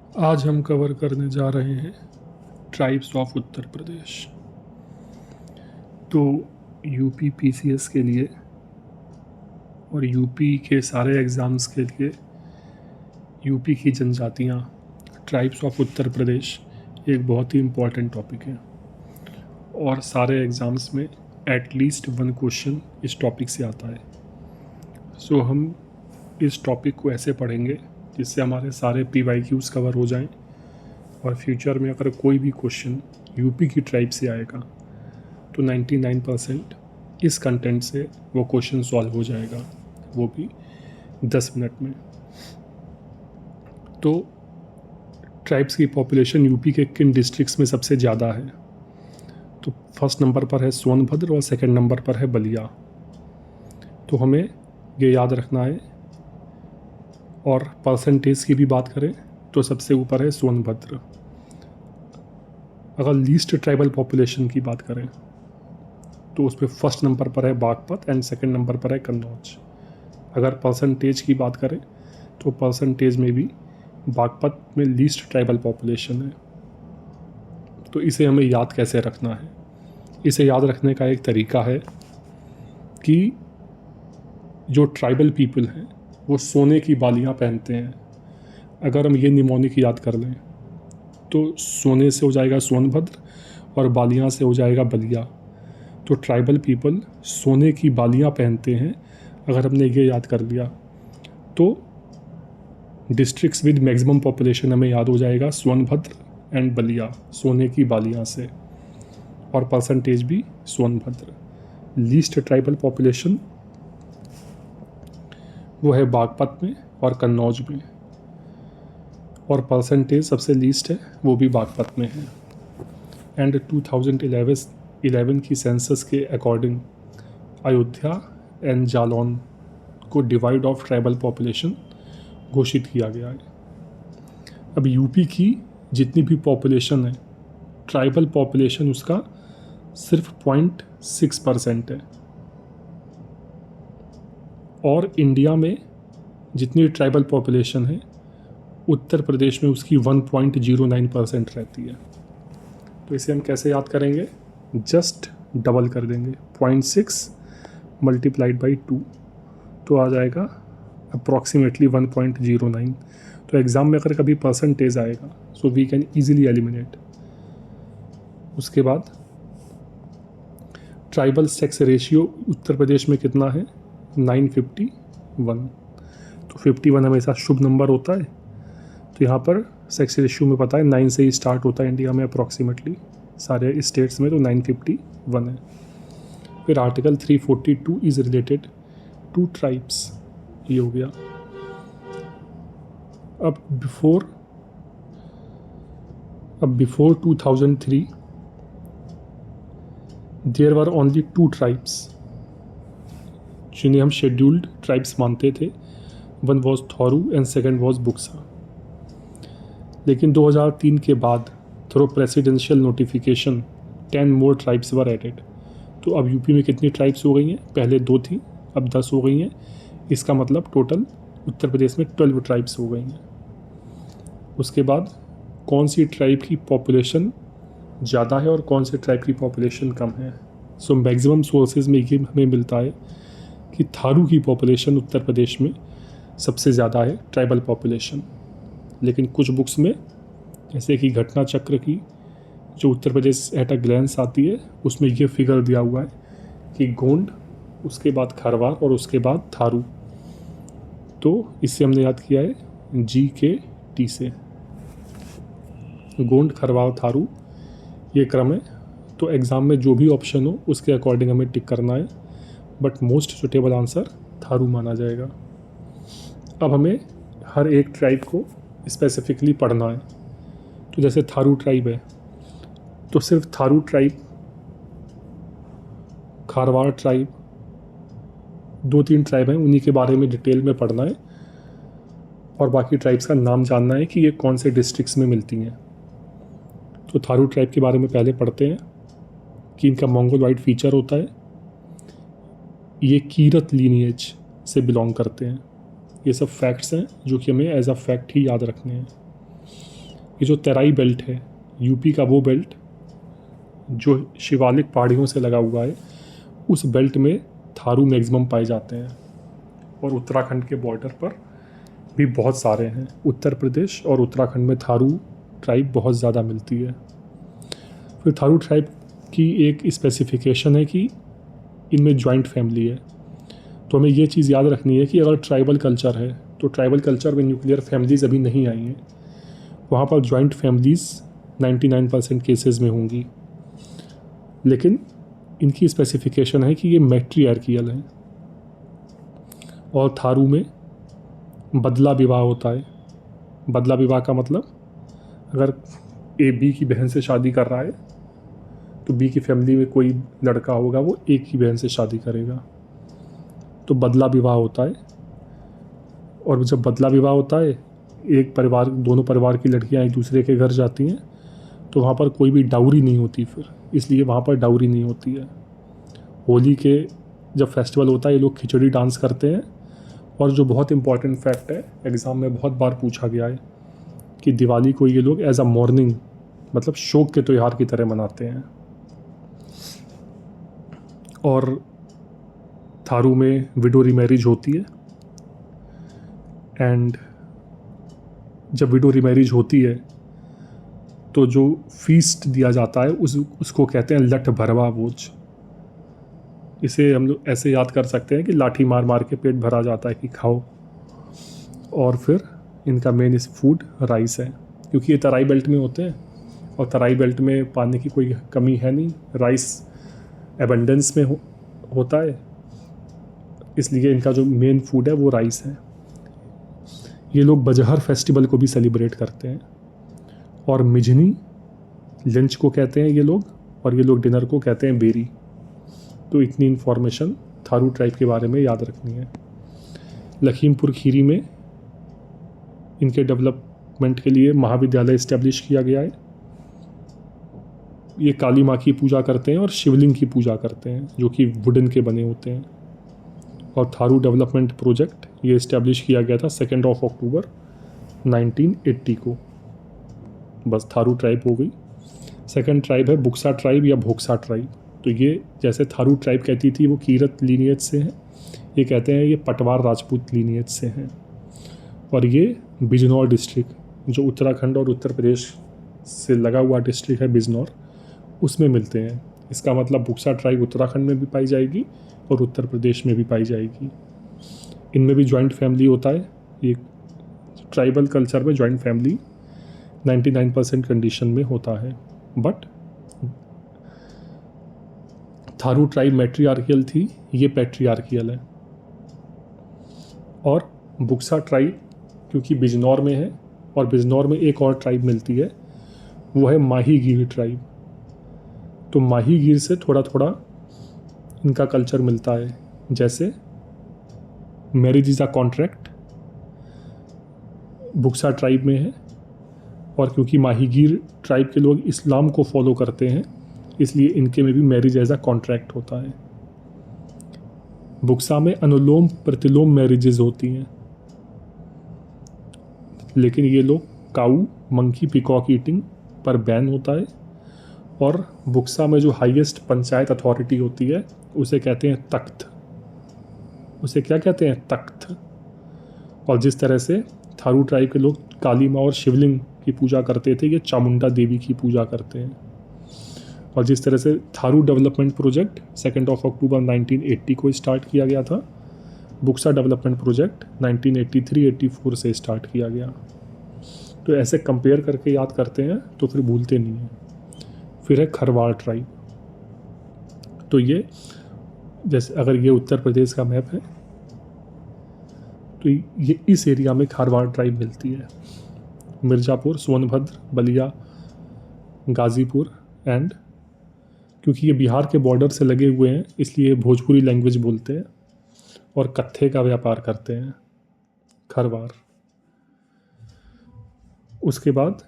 आज हम कवर करने जा रहे हैं ट्राइब्स ऑफ उत्तर प्रदेश। तो यूपी पीसीएस के लिए और यूपी के सारे एग्ज़ाम्स के लिए यूपी की जनजातियाँ, ट्राइब्स ऑफ उत्तर प्रदेश एक बहुत ही इम्पॉर्टेंट टॉपिक है और सारे एग्ज़ाम्स में एटलीस्ट वन क्वेश्चन इस टॉपिक से आता है। सो हम इस टॉपिक को ऐसे पढ़ेंगे जिससे हमारे सारे PYQs कवर हो जाएं और फ्यूचर में अगर कोई भी क्वेश्चन यूपी की ट्राइब से आएगा तो 99% इस कंटेंट से वो क्वेश्चन सॉल्व हो जाएगा, वो भी 10 मिनट में। तो ट्राइब्स की पॉपुलेशन यूपी के किन डिस्ट्रिक्ट्स में सबसे ज़्यादा है? तो फर्स्ट नंबर पर है सोनभद्र और सेकंड नंबर पर है बलिया। तो हमें ये याद रखना है। और परसेंटेज की भी बात करें तो सबसे ऊपर है सोनभद्र। अगर लीस्ट ट्राइबल पॉपुलेशन की बात करें तो उसमें फर्स्ट नंबर पर है बागपत एंड सेकंड नंबर पर है कन्नौज। अगर परसेंटेज की बात करें तो परसेंटेज में भी बागपत में लीस्ट ट्राइबल पॉपुलेशन है। तो इसे हमें याद कैसे रखना है? इसे याद रखने का एक तरीका है कि जो ट्राइबल पीपल हैं वो सोने की बालियाँ पहनते हैं। अगर हम ये निमोनिक याद कर लें तो सोने से हो जाएगा सोनभद्र और बालियाँ से हो जाएगा बलिया। तो ट्राइबल पीपल सोने की बालियाँ पहनते हैं। अगर हमने ये याद कर लिया तो डिस्ट्रिक्ट्स विद मैक्सिमम पॉपुलेशन हमें याद हो जाएगा सोनभद्र एंड बलिया, सोने की बालियाँ से, और परसेंटेज भी सोनभद्र। लीस्ट ट्राइबल पॉपुलेशन वो है बागपत में और कन्नौज में, और परसेंटेज सबसे लीस्ट है वो भी बागपत में है। एंड 2011 की सेंसस के अकॉर्डिंग अयोध्या एंड जालौन को डिवाइड ऑफ ट्राइबल पॉपुलेशन घोषित किया गया है। अब यूपी की जितनी भी पॉपुलेशन है, ट्राइबल पॉपुलेशन उसका सिर्फ 0.6% है, और इंडिया में जितनी ट्राइबल पॉपुलेशन है उत्तर प्रदेश में उसकी 1.09% रहती है। तो इसे हम कैसे याद करेंगे? जस्ट डबल कर देंगे, 0.6 मल्टीप्लाइड बाई 2 तो आ जाएगा अप्रॉक्सीमेटली 1.09। तो एग्ज़ाम में अगर कभी परसेंटेज आएगा so we can easily eliminate. उसके बाद tribal sex ratio Uttar Pradesh में कितना है? 951। तो 51 हमेशा शुभ नंबर होता है, तो यहाँ पर सेक्स रेशियो में पता है 9 से ही स्टार्ट होता है इंडिया में अप्रॉक्सीमेटली, सारे स्टेट्स में तो 951 है। फिर article 342 is related to tribes, ये हो गया। अब before 2003 there were only 2 tribes जिन्हें हम शेड्यूल्ड ट्राइब्स मानते थे। One was Tharu and second was Buksa. लेकिन 2003 के बाद through presidential notification 10 more tribes were added. तो अब यूपी में कितनी ट्राइब्स हो गई हैं? पहले 2 थी, अब 10 हो गई हैं। इसका मतलब टोटल उत्तर प्रदेश में 12 ट्राइब्स हो गई हैं। उसके बाद कौन सी ट्राइब की पॉपुलेशन ज़्यादा है और कौन से ट्राइब की पॉपुलेशन कम है? सो मैक्सिमम सोर्सेज में ये हमें मिलता है कि थारू की पॉपुलेशन उत्तर प्रदेश में सबसे ज़्यादा है, ट्राइबल पॉपुलेशन। लेकिन कुछ बुक्स में जैसे कि घटना चक्र की जो Uttar Pradesh at a glans आती है उसमें ये फिगर दिया हुआ है कि गोंड, उसके बाद खरवार और उसके बाद थारू। तो इससे हमने याद किया है GKT से, गोंड, खरवार, थारू ये क्रम है। तो एग्ज़ाम में जो भी ऑप्शन हो उसके अकॉर्डिंग हमें टिक करना है, but most suitable answer Tharu माना जाएगा। अब हमें हर एक ट्राइब को स्पेसिफिकली पढ़ना है। तो जैसे थारू ट्राइब है तो सिर्फ थारू ट्राइब, खारवाड़ ट्राइब, 2-3 ट्राइब हैं, उन्हीं के बारे में डिटेल में पढ़ना है और बाकी ट्राइब्स का नाम जानना है कि ये कौन से डिस्ट्रिक्ट्स में मिलती हैं। तो थारू ट्राइब के बारे में पहले पढ़ते हैं कि इनका मंगोलॉइड फीचर होता है। ये कीरत लीनिएज से बिलोंग करते हैं। ये सब फैक्ट्स हैं जो कि हमें एज अ फैक्ट ही याद रखने हैं। ये जो तराई बेल्ट है यूपी का, वो बेल्ट जो शिवालिक पहाड़ियों से लगा हुआ है, उस बेल्ट में थारू मैक्सिमम पाए जाते हैं। और उत्तराखंड के बॉर्डर पर भी बहुत सारे हैं। उत्तर प्रदेश और उत्तराखंड में थारू ट्राइब बहुत ज़्यादा मिलती है। फिर थारू ट्राइब की एक स्पेसिफिकेशन है कि इनमें जॉइंट फैमिली है। तो हमें ये चीज़ याद रखनी है कि अगर ट्राइबल कल्चर है तो ट्राइबल कल्चर में न्यूक्लियर फैमिलीज़ अभी नहीं आई हैं, वहाँ पर जॉइंट फैमिलीज़ 99% केसेस में होंगी। लेकिन इनकी स्पेसिफिकेशन है कि ये मैट्रियार्कियल है। और थारू में बदला विवाह होता है। बदला विवाह का मतलब अगर ए बी की बहन से शादी कर रहा है तो बी की फैमिली में कोई लड़का होगा वो ए की बहन से शादी करेगा, तो बदला विवाह होता है। और जब बदला विवाह होता है, एक परिवार, दोनों परिवार की लड़कियां एक दूसरे के घर जाती हैं, तो वहाँ पर कोई भी डाउरी नहीं होती फिर, इसलिए वहाँ पर डाउरी नहीं होती है। होली के जब फेस्टिवल होता है ये लोग खिचड़ी डांस करते हैं। और जो बहुत इम्पॉर्टेंट फैक्ट है, एग्ज़ाम में बहुत बार पूछा गया है कि दिवाली को ये लोग एज अ मॉर्निंग, मतलब शोक के त्यौहार की तरह मनाते हैं। और थारू में विडो रीमैरिज होती है। एंड जब विडो रीमैरिज होती है तो जो फीस्ट दिया जाता है उसको कहते हैं लठ भरवा भोज। इसे हम लोग ऐसे याद कर सकते हैं कि लाठी मार मार के पेट भरा जाता है कि खाओ। और फिर इनका मेन इस फूड राइस है, क्योंकि ये तराई बेल्ट में होते हैं और तराई बेल्ट में पानी की कोई कमी है नहीं, राइस एबंडेंस में होता है, इसलिए इनका जो मेन फूड है वो राइस है। ये लोग बजहर फेस्टिवल को भी सेलिब्रेट करते हैं। और मिजनी लंच को कहते हैं ये लोग, और ये लोग डिनर को कहते हैं बेरी। तो इतनी इन्फॉर्मेशन थारू ट्राइब के बारे में याद रखनी है। लखीमपुर खीरी में इनके डेवलपमेंट के लिए महाविद्यालय इस्टेब्लिश किया गया है। ये काली माँ की पूजा करते हैं और शिवलिंग की पूजा करते हैं जो कि वुडन के बने होते हैं। और थारू डेवलपमेंट प्रोजेक्ट ये इस्टेब्लिश किया गया था 2 अक्टूबर 1980 को। बस थारू ट्राइब हो गई। सेकंड ट्राइब है बुक्सा ट्राइब या भोक्सा ट्राइब। तो ये जैसे थारू ट्राइब कहती थी वो कीरत लीनियज से हैं, ये कहते हैं ये पटवार राजपूत लीनियज से हैं। और ये बिजनौर डिस्ट्रिक्ट, जो उत्तराखंड और उत्तर प्रदेश से लगा हुआ डिस्ट्रिक्ट है बिजनौर, उसमें मिलते हैं। इसका मतलब बुक्सा ट्राइब उत्तराखंड में भी पाई जाएगी और उत्तर प्रदेश में भी पाई जाएगी। इनमें भी जॉइंट फैमिली होता है। ये ट्राइबल कल्चर में जॉइंट फैमिली 99% कंडीशन में होता है। बट थारू ट्राइब मैट्रियार्कियल थी, ये पैट्रियार्कियल है। और बुक्सा ट्राइब क्योंकि बिजनौर में है, और बिजनौर में एक और ट्राइब मिलती है, वो है माही गिर ट्राइब। तो माही गिर से थोड़ा थोड़ा इनका कल्चर मिलता है। जैसे marriage is a contract Buksa tribe में है, और क्योंकि माहीगीर ट्राइब के लोग इस्लाम को फॉलो करते हैं इसलिए इनके में भी मैरिज एज अ कॉन्ट्रैक्ट होता है। बुक्सा में अनुलोम प्रतिलोम मैरिजेज होती हैं, लेकिन ये लोग काऊ मंकी पिकॉक ईटिंग पर बैन होता है। और बुक्सा में जो हाईएस्ट पंचायत अथॉरिटी होती है उसे कहते हैं तख्त। उसे क्या कहते हैं? तख्त। और जिस तरह से थारू ट्राइब के लोग काली माँ और शिवलिंग की पूजा करते थे, ये चामुंडा देवी की पूजा करते हैं। और जिस तरह से थारू डेवलपमेंट प्रोजेक्ट 2 अक्टूबर 1980 को स्टार्ट किया गया था, बुक्सा डेवलपमेंट प्रोजेक्ट 1983-84 से स्टार्ट किया गया। तो ऐसे कंपेयर करके याद करते हैं तो फिर भूलते नहीं हैं। फिर है खरवाड़ ट्राइब। तो ये जैसे अगर ये उत्तर प्रदेश का मैप है तो ये इस एरिया में खारवाड़ ट्राइब मिलती है। मिर्ज़ापुर, सोनभद्र, बलिया, गाज़ीपुर एंड क्योंकि ये बिहार के बॉर्डर से लगे हुए हैं इसलिए भोजपुरी लैंग्वेज बोलते हैं और कत्थे का व्यापार करते हैं। खरवाड़। उसके बाद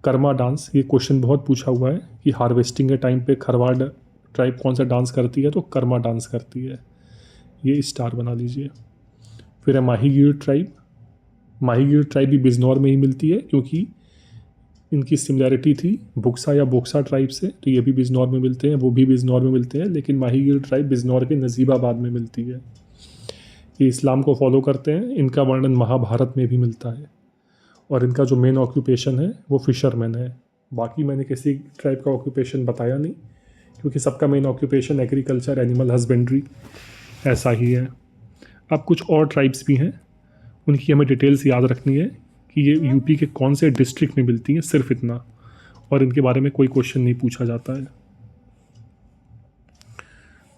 कर्मा डांस। ये क्वेश्चन बहुत पूछा हुआ है कि हार्वेस्टिंग के टाइम पे खरवाड़ ट्राइब कौन सा डांस करती है, तो कर्मा डांस करती है। ये स्टार बना लीजिए। फिर है माहीगीर ट्राइब। माहीगीर ट्राइब भी बिजनौर में ही मिलती है क्योंकि इनकी सिमिलैरिटी थी बुक्सा या बोक्सा ट्राइब से, तो ये भी बिजनौर में मिलते हैं, वो भी बिजनौर में मिलते हैं, लेकिन माहीगीर ट्राइब बिजनौर के नजीबाबाद में मिलती है। ये इस्लाम को फॉलो करते हैं, इनका वर्णन महाभारत में भी मिलता है, और इनका जो मेन ऑक्यूपेशन है वो फिशरमैन है। बाकी मैंने किसी ट्राइब का ऑक्यूपेशन बताया नहीं, क्योंकि सबका main occupation agriculture, animal husbandry ऐसा ही है। अब कुछ और ट्राइब्स भी हैं, उनकी हमें डिटेल्स याद रखनी है कि ये यूपी के कौन से डिस्ट्रिक्ट में मिलती हैं, सिर्फ इतना, और इनके बारे में कोई क्वेश्चन नहीं पूछा जाता है।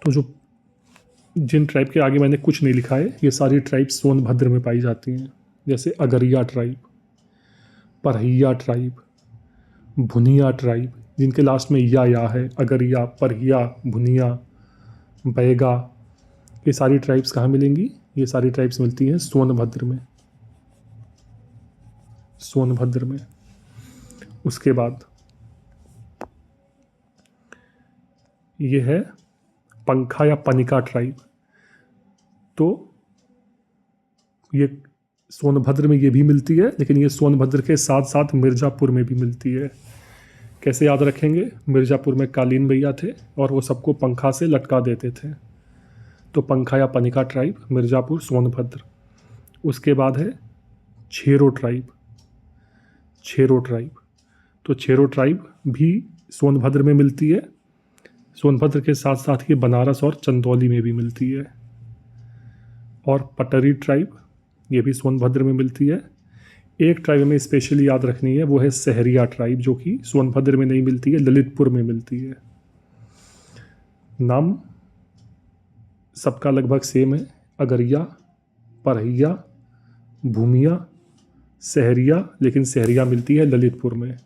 तो जो जिन ट्राइब के आगे मैंने कुछ नहीं लिखा है, ये सारी ट्राइब सोनभद्र में पाई जाती हैं, जैसे Agariya tribe, Parahiya tribe, Bhuniya tribe, जिनके लास्ट में या है, अगरिया, परहिया, भुनिया, बैगा, ये सारी ट्राइब्स कहाँ मिलेंगी? ये सारी ट्राइब्स मिलती हैं सोनभद्र में, सोनभद्र में। उसके बाद ये है पंखा या पनिका ट्राइब, तो ये सोनभद्र में ये भी मिलती है, लेकिन ये सोनभद्र के साथ साथ मिर्ज़ापुर में भी मिलती है। कैसे याद रखेंगे? मिर्ज़ापुर में कालीन भैया थे और वो सबको पंखा से लटका देते थे, तो पंखा या पनिका ट्राइब, मिर्ज़ापुर, सोनभद्र। उसके बाद है छेरो ट्राइब, छेरो ट्राइब, तो छेरो ट्राइब भी सोनभद्र में मिलती है, सोनभद्र के साथ साथ ये बनारस और चंदौली में भी मिलती है। और पटरी ट्राइब, ये भी सोनभद्र में मिलती है। एक ट्राइब में स्पेशली याद रखनी है, वो है सहरिया ट्राइब, जो कि सोनभद्र में नहीं मिलती है, ललितपुर में मिलती है। नाम सबका लगभग सेम है, अगरिया, परहिया, भूमिया, सहरिया, लेकिन सहरिया मिलती है ललितपुर में।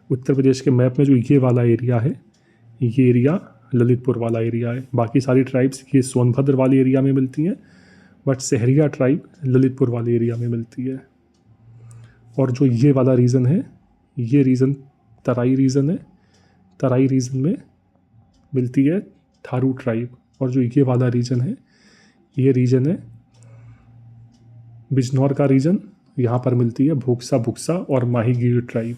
उत्तर प्रदेश के मैप में जो ये वाला एरिया है, ये एरिया ललितपुर वाला एरिया है। बाकी सारी ट्राइब्स ये सोनभद्र वाले एरिया में मिलती हैं, बट सहरिया ट्राइब ललितपुर वाले एरिया में मिलती है। और जो ये वाला रीजन है, ये रीजन तराई रीजन है, तराई रीजन में मिलती है थारू ट्राइब। और जो ये वाला रीजन है, ये रीजन है बिजनौर का रीजन, यहाँ पर मिलती है भोक्सा, बुक्सा और माहीगीर ट्राइब।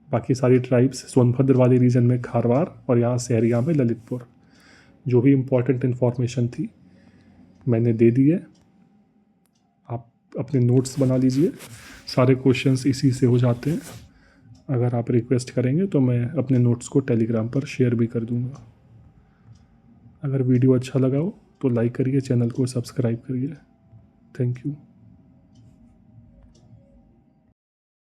बाकी सारी ट्राइब्स सोनभद्र वाले रीजन में खारवार, और यहाँ सहरिया में ललितपुर। जो भी इम्पोर्टेंट इन्फॉर्मेशन थी मैंने दे दी है, आप अपने नोट्स बना लीजिए, सारे क्वेश्चंस इसी से हो जाते हैं। अगर आप रिक्वेस्ट करेंगे तो मैं अपने नोट्स को टेलीग्राम पर शेयर भी कर दूंगा। अगर वीडियो अच्छा लगा हो तो लाइक करिए, चैनल को सब्सक्राइब करिए। Thank you.